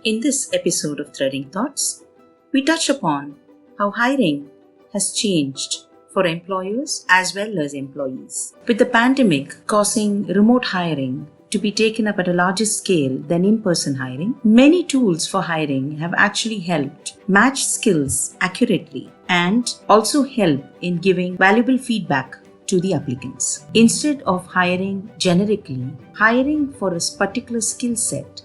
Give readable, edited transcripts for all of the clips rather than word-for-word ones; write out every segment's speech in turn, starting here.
In this episode of Threading Thoughts, we touch upon how hiring has changed for employers as well as employees. With the pandemic causing remote hiring to be taken up at a larger scale than in-person hiring, many tools for hiring have actually helped match skills accurately and also help in giving valuable feedback to the applicants. Instead of hiring generically, hiring for a particular skill set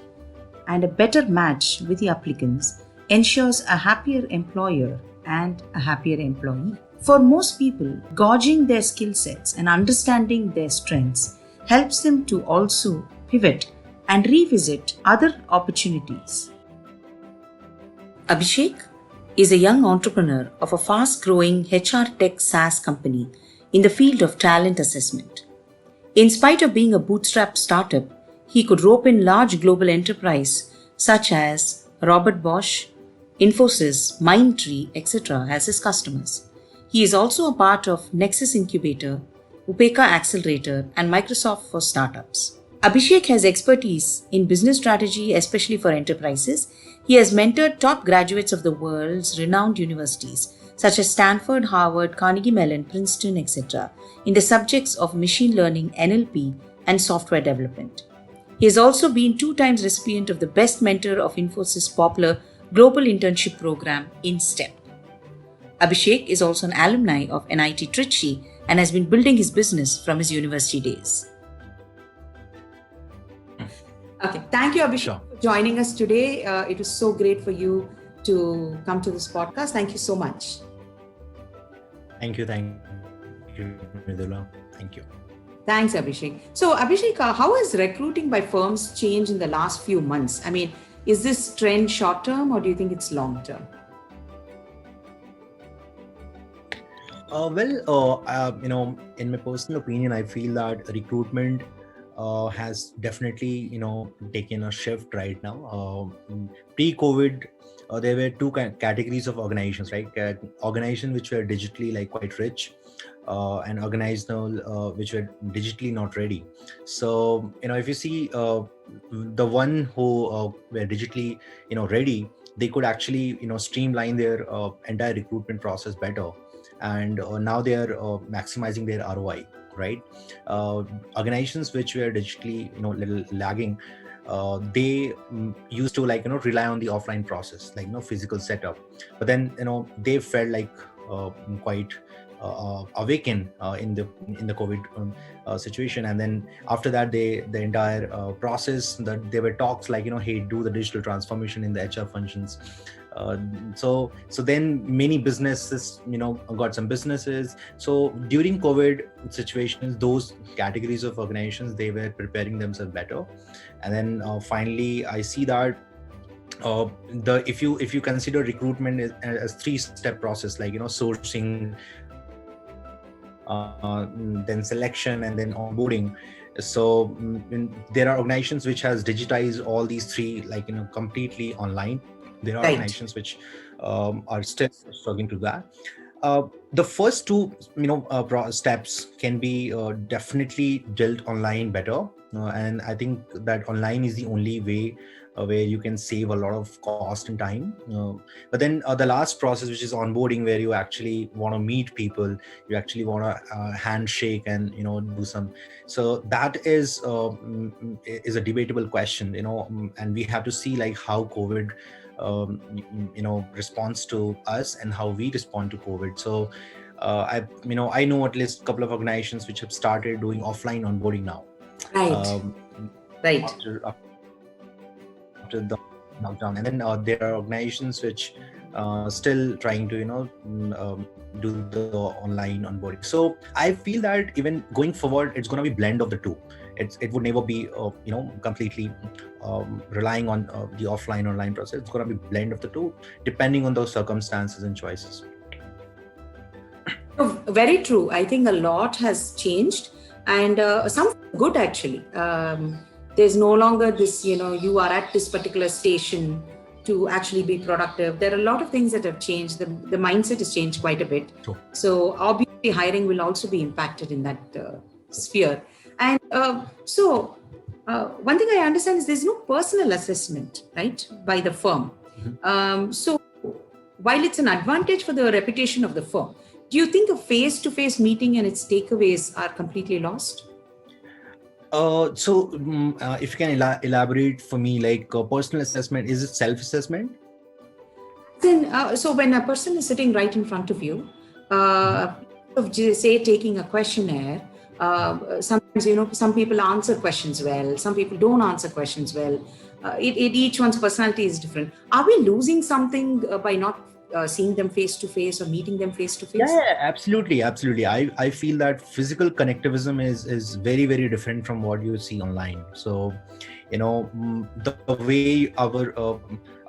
and a better match with the applicants ensures a happier employer and a happier employee. For most people, gauging their skill sets and understanding their strengths helps them to also pivot and revisit other opportunities. Abhishek is a young entrepreneur of a fast-growing HR tech SaaS company in the field of talent assessment. In spite of being a bootstrap startup, he could rope in large global enterprise such as Robert Bosch, Infosys, Mindtree, etc. as his customers. He is also a part of Nexus Incubator, Upeka Accelerator, and Microsoft for Startups. Abhishek has expertise in business strategy, especially for enterprises. He has mentored top graduates of the world's renowned universities such as Stanford, Harvard, Carnegie Mellon, Princeton, etc. in the subjects of machine learning, NLP, and software development. He has also been 2 times recipient of the Best Mentor of Infosys' popular Global Internship Program in STEP. Abhishek is also an alumni of NIT Trichy and has been building his business from his university days. Okay, thank you, Abhishek, for joining us today. It was so great for you to come to this podcast. Thank you so much. Thank you, Mridula. Thank you. Thanks, Abhishek. So, Abhishek, how has recruiting by firms changed in the last few months? I mean, is this trend short-term or do you think it's long-term? In my personal opinion, I feel that recruitment has definitely, taken a shift right now. Pre-COVID, there were 2 categories of organizations, right? Organizations which were digitally quite rich, and organizational which were digitally not ready. So if you see the one who were digitally ready, they could actually streamline their entire recruitment process better, and now they are maximizing their ROI, right? Organizations which were digitally little lagging, they used to rely on the offline process, physical setup, but then they felt quite awaken in the COVID situation, and then after that the entire process, that there were talks hey, do the digital transformation in the HR functions. So then many businesses got some businesses. So during COVID situations, those categories of organizations, they were preparing themselves better, and then finally I see that if you consider recruitment as 3-step process, sourcing, then selection, and then onboarding. So there are organizations which has digitized all these 3 completely online. There are organizations which are still struggling to that. The first 2 steps can be definitely dealt online better, and I think that online is the only way where you can save a lot of cost and time. But then the last process, which is onboarding, where you actually want to meet people, you actually want to handshake and do some. So that is a debatable question, and we have to see how COVID responds to us and how we respond to COVID. So I know at least a couple of organizations which have started doing offline onboarding now. Right. After the lockdown, and then there are organizations which still trying to do the online onboarding. So I feel that even going forward, it's going to be blend of the 2. It would never be completely relying on the offline online process. It's going to be blend of the 2 depending on those circumstances and choices. Very true. I think a lot has changed, and some good actually. There's no longer this, you are at this particular station to actually be productive. There are a lot of things that have changed. The mindset has changed quite a bit. Sure. So hiring will also be impacted in that sphere. And so One thing I understand is there's no personal assessment, right, by the firm. So while it's an advantage for the reputation of the firm, do you think a face-to-face meeting and its takeaways are completely lost? If you can elaborate for me, like personal assessment, is it self-assessment? Then, so when a person is sitting right in front of you, say taking a questionnaire, sometimes some people answer questions well, some people don't answer questions well. Each one's personality is different. Are we losing something by not seeing them face to face or meeting them face to face? Yeah, absolutely. I feel that physical connectivism is very, very different from what you see online. So, the way our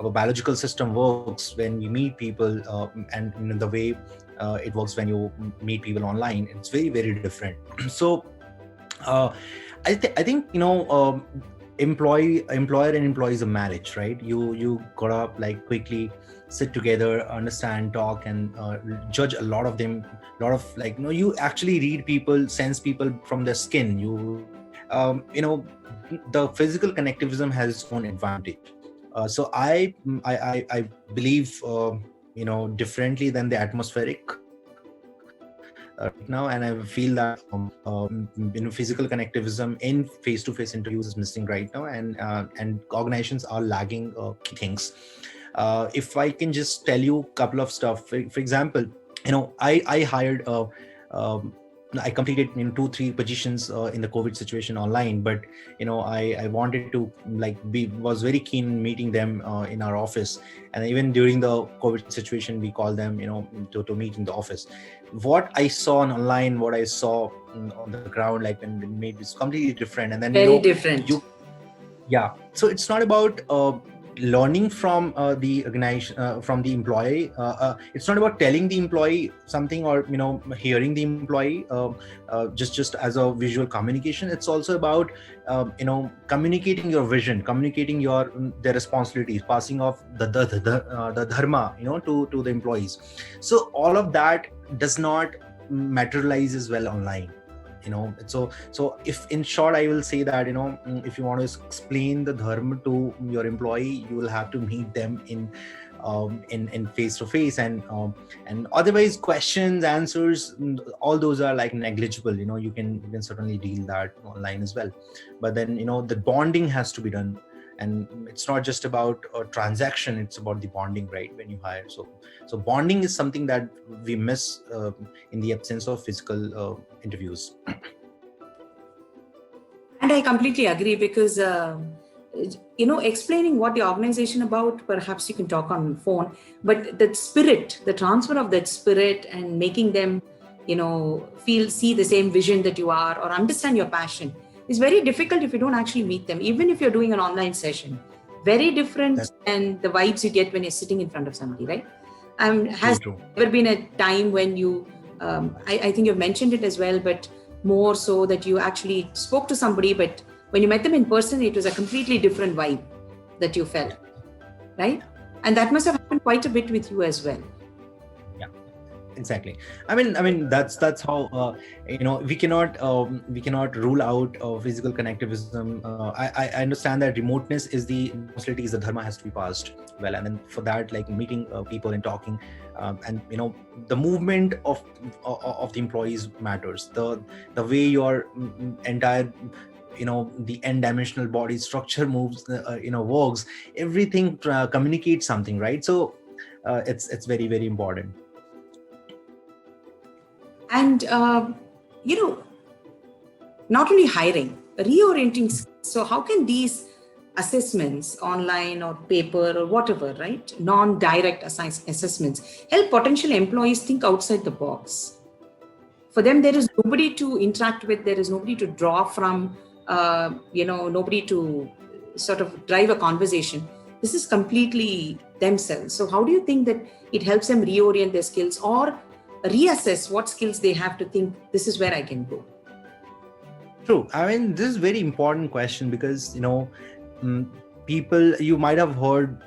biological system works when we meet people, and the way it works when you meet people online, it's very, very different. So, uh, I think employer and employee is a marriage, right? You gotta like quickly sit together, understand, talk, and judge a lot of them. A lot of you actually read people, sense people from their skin. The physical connectivism has its own advantage. So I believe differently than the atmospheric right now, and I feel that physical connectivism in face-to-face interviews is missing right now, and organizations are lagging key things. If I can just tell you a couple of stuff, for example, I hired I completed 2-3 positions in the COVID situation online, but I wanted to was very keen in meeting them in our office, and even during the COVID situation we called them to meet in the office. What I saw online, what I saw on the ground, like when we made this completely different. And then Very different. So it's not about learning from the organization, from the employee. It's not about telling the employee something or hearing the employee just as a visual communication. It's also about communicating your vision, communicating their responsibilities, passing off the dharma to the employees. So all of that does not materialize as well online. So if in short I will say that if you want to explain the dharma to your employee, you will have to meet them in face to face, and otherwise questions, answers, all those are like negligible. You can certainly deal that online as well, but then the bonding has to be done. And it's not just about a transaction, it's about the bonding, right, when you hire. So bonding is something that we miss in the absence of physical interviews. And I completely agree, because explaining what the organization about, perhaps you can talk on phone, but that spirit, the transfer of that spirit, and making them see the same vision that you are, or understand your passion, is very difficult if you don't actually meet them, even if you're doing an online session. Very different than the vibes you get when you're sitting in front of somebody, right? Has True. there ever been a time when you I think you've mentioned it as well, but more so that you actually spoke to somebody, but when you met them in person, it was a completely different vibe that you felt, right? And that must have happened quite a bit with you as well. Exactly. I mean that's how we cannot rule out physical connectivism. I understand that remoteness is the responsibility, is the dharma has to be passed well, and then for that, like meeting people and talking, and the movement of the employees matters. The way your entire the n-dimensional body structure moves, works, everything communicates something, right? So it's very, very important. And not only hiring, reorienting skills. So how can these assessments, online or paper or whatever, right, non-direct assessments, help potential employees think outside the box? For them, there is nobody to interact with, there is nobody to draw from, nobody to sort of drive a conversation. This is completely themselves. So how do you think that it helps them reorient their skills, or reassess what skills they have to think, this is where I can go? True. I mean, this is a very important question, because people, you might have heard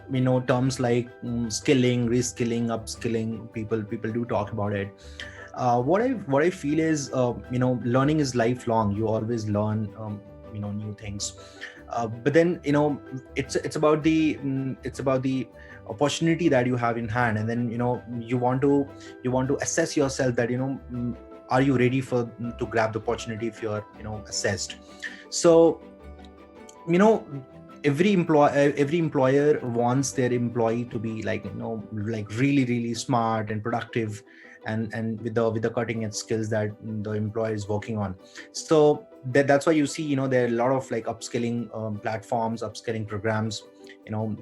terms like skilling, reskilling, upskilling. People do talk about it. What I feel is learning is lifelong. You always learn. new things. But then it's about the opportunity that you have in hand, and then you want to assess yourself that are you ready to grab the opportunity if you're assessed. So every employer wants their employee to be like really really smart and productive, and with the cutting edge skills that the employer is working on. So that's why you see there are a lot of like upskilling platforms, upskilling programs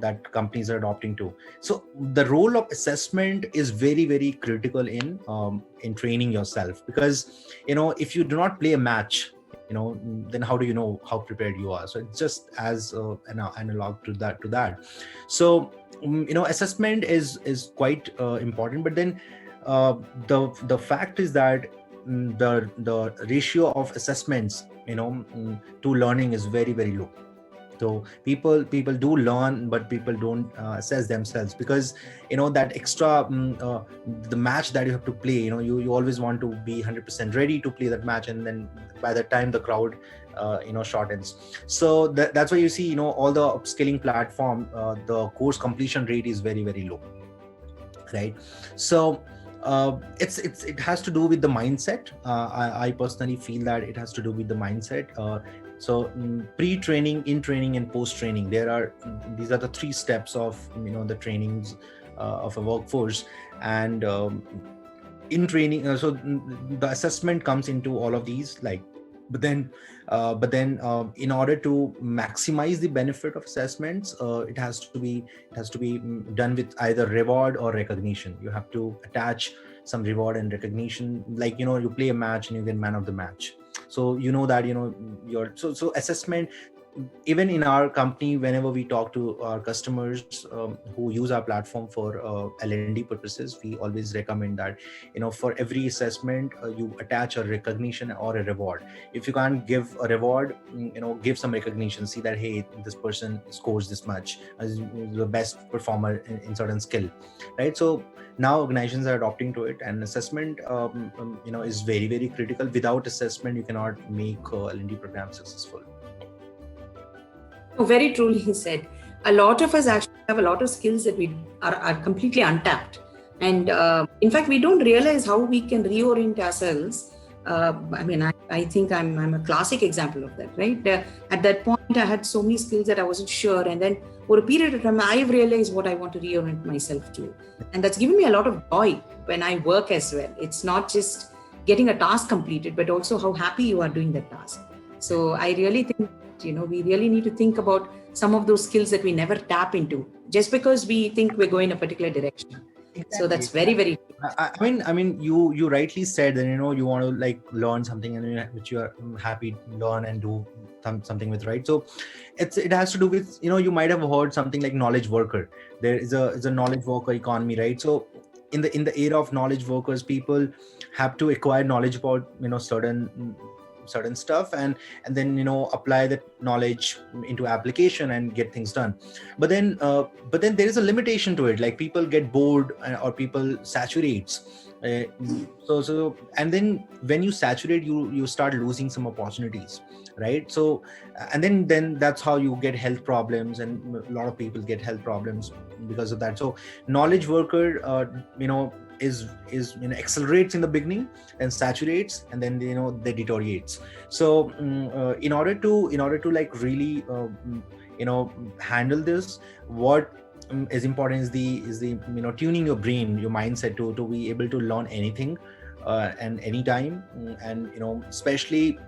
that companies are adopting to. So the role of assessment is very very critical in training yourself, because if you do not play a match, then how do you know how prepared you are? So it's just as an analog to that. So assessment is quite important, but then the fact is that the ratio of assessments to learning is very very low. So people do learn, but people don't assess themselves, because that extra the match that you have to play, you always want to be 100% ready to play that match, and then by the time the crowd shortens. So that's why you see all the upskilling platform, the course completion rate is very very low, right? So it has to do with the mindset. I personally feel that it has to do with the mindset. So pre-training, in training, and post-training, these are the three steps of the trainings of a workforce. And in training, so the assessment comes into all of these, like, but then in order to maximize the benefit of assessments, it has to be done with either reward or recognition. You have to attach some reward and recognition, like you play a match and you get man of the match. So that so assessment, even in our company, whenever we talk to our customers who use our platform for L&D purposes, we always recommend that for every assessment you attach a recognition or a reward. If you can't give a reward, give some recognition. See that, hey, this person scores this much, is the best performer in certain skill, right? So now organizations are adopting to it, and assessment is very very critical. Without assessment, you cannot make L&D programs successful. Oh, very truly said. A lot of us actually have a lot of skills that we are completely untapped. And in fact, we don't realize how we can reorient ourselves. I think I'm a classic example of that, right? At that point, I had so many skills that I wasn't sure. And then for a period of time, I've realized what I want to reorient myself to. And that's given me a lot of joy when I work as well. It's not just getting a task completed, but also how happy you are doing that task. So I really think we really need to think about some of those skills that we never tap into just because we think we're going a particular direction. Exactly. So that's very, very. I mean, you rightly said that you want to like learn something and which you are happy to learn and do something with, right? So it has to do with you might have heard something like knowledge worker. There is a knowledge worker economy, right? So in the era of knowledge workers, people have to acquire knowledge about certain stuff and then apply that knowledge into application and get things done. But then there is a limitation to it, like people get bored or people saturates. So and then when you saturate, you start losing some opportunities, right? So and then that's how you get health problems, and a lot of people get health problems because of that. So knowledge worker is accelerates in the beginning and saturates, and then they deteriorates. So in order to like really handle this, what is important is the tuning your brain, your mindset to be able to learn anything and anytime, and especially.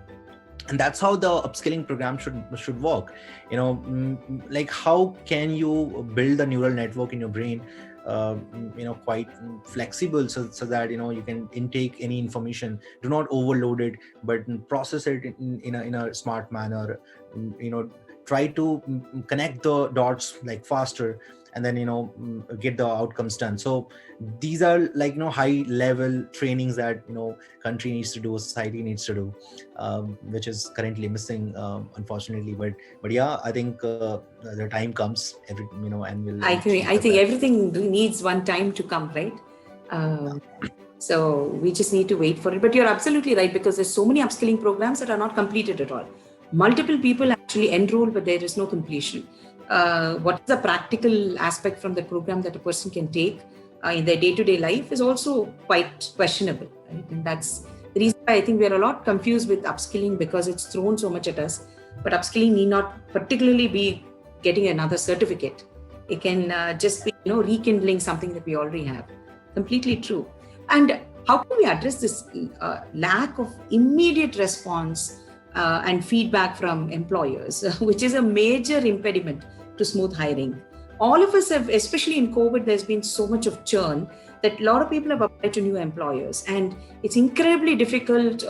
And that's how the upskilling program should work. Like how can you build a neural network in your brain quite flexible so that you can intake any information, do not overload it, but process it in a smart manner. Try to connect the dots like faster, and then get the outcomes done. So these are like high level trainings that country needs to do, society needs to do, which is currently missing, unfortunately. But yeah, I think the time comes and we'll I think everything needs one time to come, right? So we just need to wait for it. But you're absolutely right, because there's so many upskilling programs that are not completed at all. multiple people actually enroll, but there is no completion. What is the practical aspect from the program that a person can take in their day-to-day life is also quite questionable, right? And that's the reason why I think we are a lot confused with upskilling, because it's thrown so much at us. But upskilling need not particularly be getting another certificate. It can just be, rekindling something that we already have. Completely true. And how can we address this lack of immediate response and feedback from employers, which is a major impediment to smooth hiring? All of us have, especially in COVID, there's been so much of churn that a lot of people have applied to new employers. And it's incredibly difficult,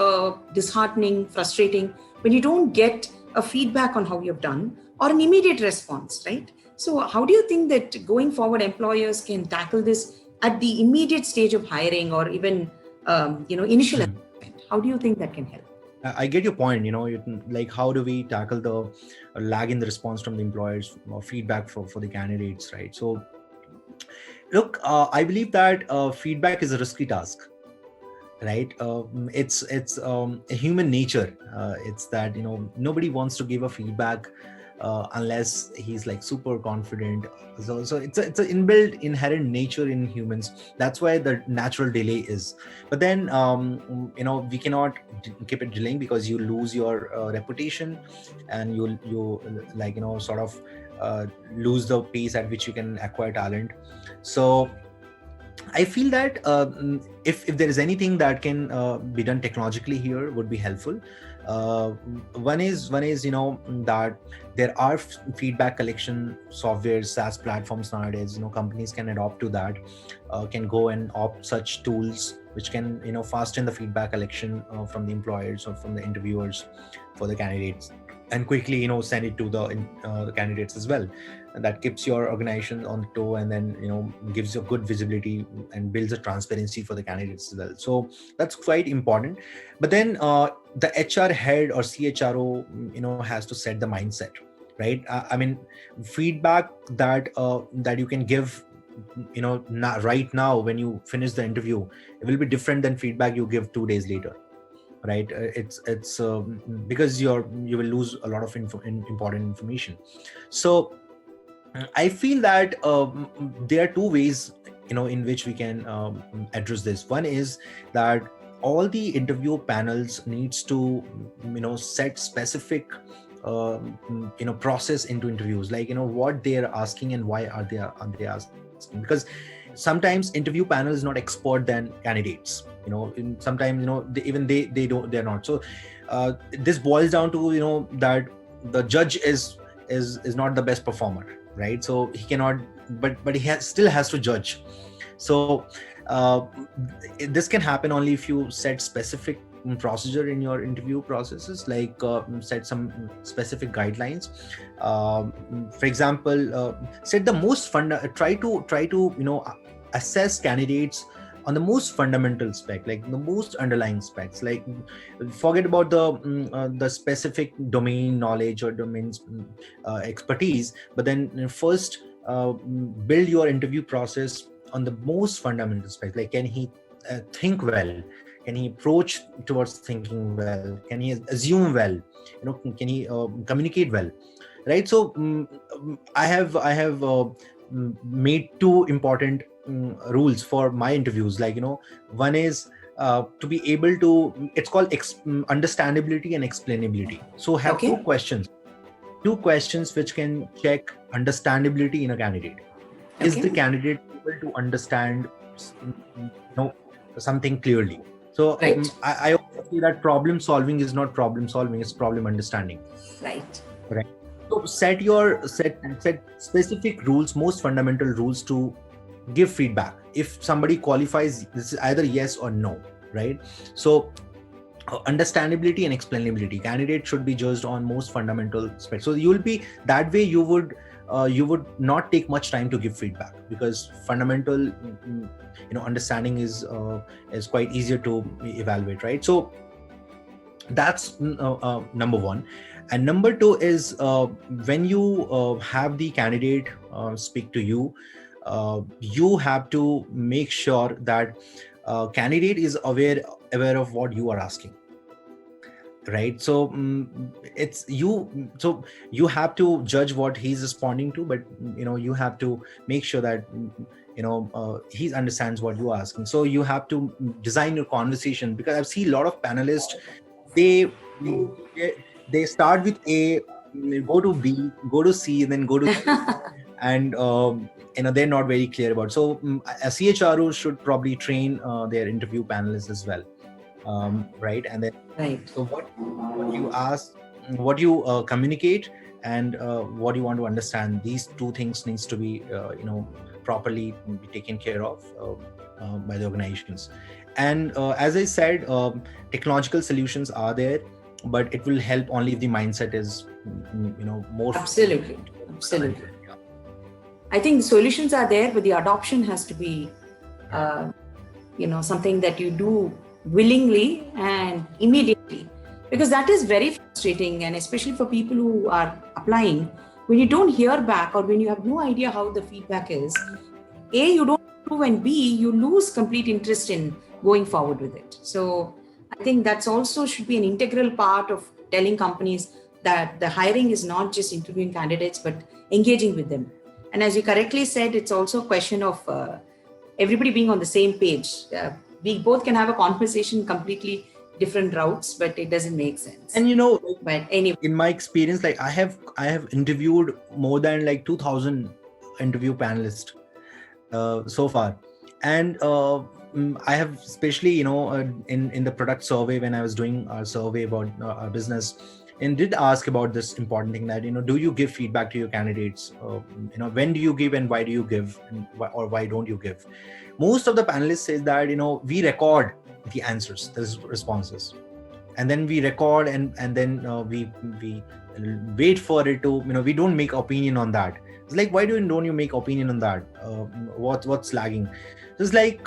disheartening, frustrating when you don't get a feedback on how you've done or an immediate response, right? So, how do you think that going forward, employers can tackle this at the immediate stage of hiring, or even, initial assessment? How do you think that can help? I get your point. Like, how do we tackle the lag in the response from the employers or feedback for the candidates, right? So, look, I believe that feedback is a risky task, right? It's a human nature. It's that nobody wants to give a feedback unless he's like super confident. So it's an inbuilt inherent nature in humans. That's why the natural delay is. But then we cannot keep it delaying, because you lose your reputation, and you like sort of lose the pace at which you can acquire talent. So I feel that if there is anything that can be done technologically here, would be helpful. One is that there are feedback collection software, SaaS platforms nowadays. Companies can adopt to that, can go and opt such tools which can fasten the feedback collection from the employers or from the interviewers for the candidates, and quickly send it to the candidates as well. And that keeps your organization on toe, and then gives you good visibility and builds a transparency for the candidates as well. So that's quite important. But then the HR head or CHRO has to set the mindset, right? I mean, feedback that you can give right now when you finish the interview, it will be different than feedback you give 2 days later, right? It's because you will lose a lot of important information. So I feel that there are two ways in which we can address this. One is that all the interview panels needs to set specific process into interviews, like what they are asking and why are they asking, because sometimes interview panel is not expert than candidates. Sometimes they're not. So this boils down to that the judge is not the best performer, right? So he cannot, but he still has to judge. So this can happen only if you set specific procedure in your interview processes, like set some specific guidelines. For example, set the most try to assess candidates on the most fundamental spec, like the most underlying specs. Like, forget about the specific domain knowledge or domains expertise, but then first build your interview process on the most fundamental specs. Like, can he think well? Can he approach towards thinking well? Can he assume well? Can he communicate well? Right. So I have made two important rules for my interviews. Like, one is to be able to, it's called understandability and explainability. So have Okay. two questions which can check understandability in a candidate. Is Okay. the candidate able to understand something clearly? So Right. I also see that problem solving is not problem solving, it's problem understanding. Right. Right. So set specific rules, most fundamental rules to give feedback. If somebody qualifies, this is either yes or no, right? So understandability and explainability, candidate should be judged on most fundamental aspects. So you will be that way, you would not take much time to give feedback, because fundamental understanding is quite easier to evaluate, right? So that's number one. And number two is when you have the candidate speak to you, you have to make sure that candidate is aware of what you are asking, right? So it's you, so you have to judge what he's responding to, but you have to make sure that he understands what you're asking. So you have to design your conversation, because I've seen a lot of panelists, they they start with A, go to B, go to C, and then go to C, and they're not very clear about. So a CHRO should probably train their interview panelists as well, right? And then Right. so what you ask, what you communicate, and what you want to understand, these two things needs to be properly be taken care of by the organizations. And as I said, technological solutions are there, but it will help only if the mindset is more. Absolutely. Yeah. I think the solutions are there, but the adoption has to be something that you do willingly and immediately, because that is very frustrating, and especially for people who are applying, when you don't hear back or when you have no idea how the feedback is, A, you don't improve, and B, you lose complete interest in going forward with it. So I think that's also should be an integral part of telling companies that the hiring is not just interviewing candidates, but engaging with them. And as you correctly said, it's also a question of everybody being on the same page. We both can have a conversation completely different routes, but it doesn't make sense. And but anyway, in my experience, like I have interviewed more than like 2,000 interview panelists so far, and I have, especially in the product survey, when I was doing our survey about our business, and did ask about this important thing that do you give feedback to your candidates, when do you give and why do you give, and why don't you give. Most of the panelists say that we record the answers, the responses, and then we record, and then we wait for it to, we don't make opinion on that. It's like, why don't you make opinion on that? What's lagging? It's like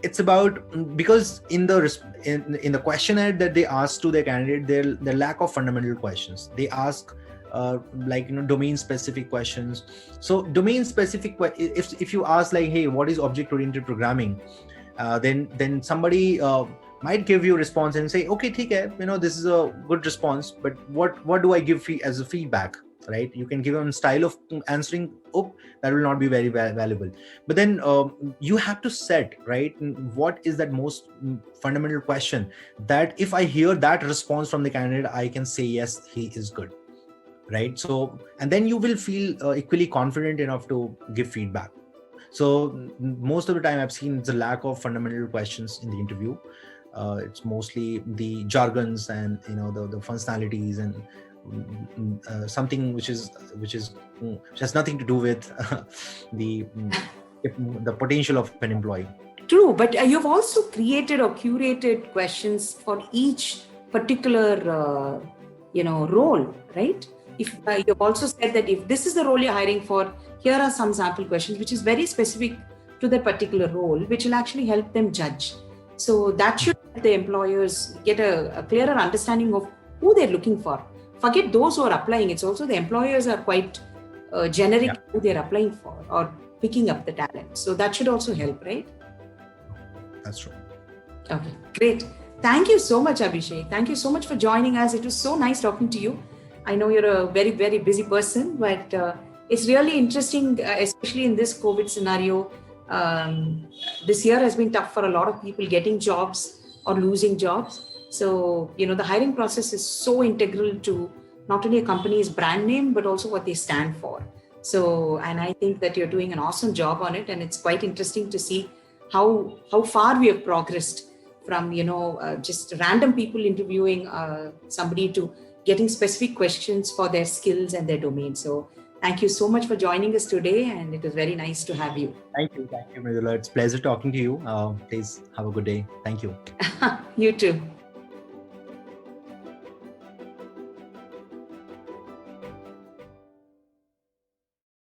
it's about, because in the questionnaire that they ask to their candidate, their lack of fundamental questions. They ask domain specific questions. So domain specific, if you ask like, hey, what is object oriented programming, then somebody might give you a response and say, okay, theek hai, this is a good response, but what do I give as a feedback, right? You can give them style of answering, that will not be very valuable. But then you have to set, right, what is that most fundamental question that if I hear that response from the candidate, I can say, yes, he is good, right? So, and then you will feel equally confident enough to give feedback. So most of the time I've seen it's a lack of fundamental questions in the interview. It's mostly the jargons and the functionalities and something which has nothing to do with the potential of an employee. True, but you've also created or curated questions for each particular role, right? If you've also said that if this is the role you're hiring for, here are some sample questions which is very specific to that particular role, which will actually help them judge. So that should help the employers get a clearer understanding of who they're looking for. Forget those who are applying. It's also the employers are quite generic who they're applying for or picking up the talent. So that should also help, right? That's true. Okay, great. Thank you so much, Abhishek. Thank you so much for joining us. It was so nice talking to you. I know you're a very, very busy person, but it's really interesting, especially in this COVID scenario. This year has been tough for a lot of people getting jobs or losing jobs. So, the hiring process is so integral to not only a company's brand name, but also what they stand for. So, and I think that you're doing an awesome job on it. And it's quite interesting to see how far we have progressed from, just random people interviewing somebody to getting specific questions for their skills and their domain. So thank you so much for joining us today. And it was very nice to have you. Thank you, Mridula. It's a pleasure talking to you. Please have a good day. Thank you. You too.